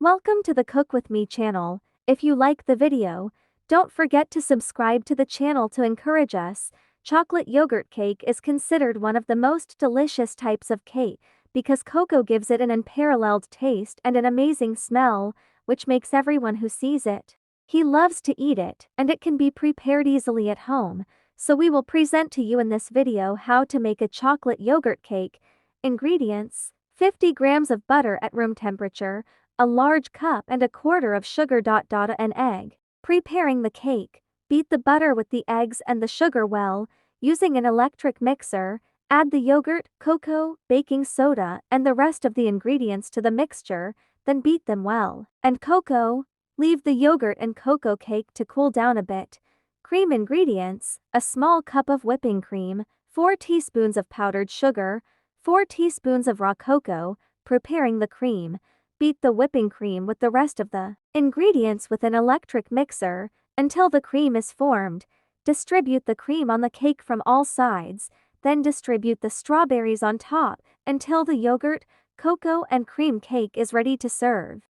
Welcome to the Cook With Me channel. If you like the video, don't forget to subscribe to the channel to encourage us. Chocolate yogurt cake is considered one of the most delicious types of cake because cocoa gives it an unparalleled taste and an amazing smell, which makes everyone who sees it. He loves to eat it, and it can be prepared easily at home, so we will present to you in this video how to make a chocolate yogurt cake. Ingredients: 50 grams of butter at room temperature, a large cup and a quarter of sugar. An egg. Preparing the cake: beat the butter with the eggs and the sugar well, using an electric mixer. Add the yogurt, cocoa, baking soda, and the rest of the ingredients to the mixture, then beat them well. And cocoa. Leave the yogurt and cocoa cake to cool down a bit. Cream ingredients: a small cup of whipping cream, 4 teaspoons of powdered sugar, 4 teaspoons of raw cocoa. Preparing the cream: beat the whipping cream with the rest of the ingredients with an electric mixer until the cream is formed. Distribute the cream on the cake from all sides, then distribute the strawberries on top until the yogurt, cocoa and cream cake is ready to serve.